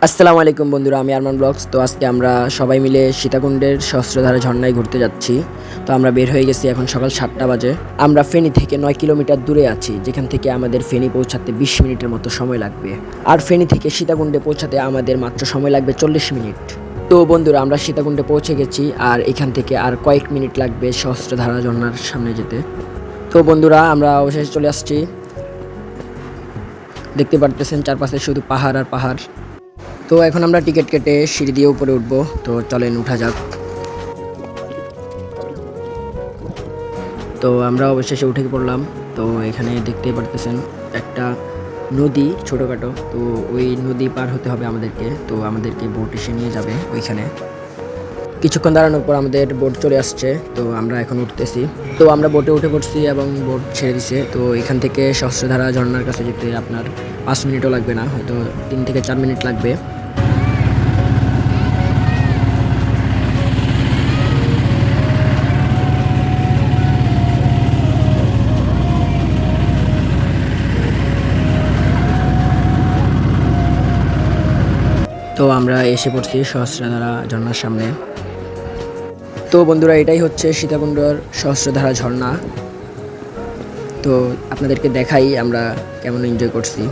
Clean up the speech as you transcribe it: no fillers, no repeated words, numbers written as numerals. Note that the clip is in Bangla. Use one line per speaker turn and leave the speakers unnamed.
আসসালামু আলাইকুম বন্ধুরা, আমি আরমান ব্লগস। তো আজকে আমরা সবাই মিলে সীতাকুণ্ডের সহস্রধারা ঝর্ণায় ঘুরতে যাচ্ছি। তো আমরা বের হয়ে গেছি, এখন সকাল 7টা বাজে। আমরা ফেনী থেকে 9 কিলোমিটার দূরে আছি, যেখান থেকে আমাদের ফেনী পৌঁছাতে 20 মিনিটের মতো সময় লাগবে। আর ফেনী থেকে সীতাকুণ্ডে পৌঁছাতে আমাদের মাত্র সময় লাগবে 40 মিনিট। তো বন্ধুরা, আমরা সীতাকুণ্ডে পৌঁছে গেছি, আর এখান থেকে আর কয়েক মিনিট লাগবে সহস্রধারা ঝর্ণার সামনে যেতে। তো বন্ধুরা, আমরা অবশেষে চলে আসছি। দেখতে পারতেছেন চারপাশে শুধু পাহাড় আর পাহাড়। তো এখন আমরা টিকিট কেটে সিঁড়ি দিয়ে উপরে উঠবো। তো চলেন উঠা যাক। তো আমরা অবশেষে উঠে পড়লাম। তো এখানে দেখতেই পারতেছেন একটা নদী ছোটোখাটো। তো ওই নদী পার হতে হবে আমাদেরকে। তো আমাদেরকে বোট এসে নিয়ে যাবে ওইখানে। কিছুক্ষণ দাঁড়ানোর পর আমাদের বোট চলে আসছে। তো আমরা এখন উঠতেছি। তো আমরা বোটে উঠে পড়ছি এবং বোট ছেড়ে দিছে। তো এখান থেকে সহস্রধারা ঝর্ণার কাছে যেতে আপনার 5 মিনিটও লাগবে না, হয়তো 3 থেকে 4 মিনিট লাগবে। তো আমরা এসে পড়ছি সহস্রধারা ঝর্ণার সামনে। তো বন্ধুরা, এটাই হচ্ছে সীতাকুণ্ডর সহস্রধারা ঝর্ণা। তো আপনাদেরকে দেখাই আমরা কেমন এনজয় করছি।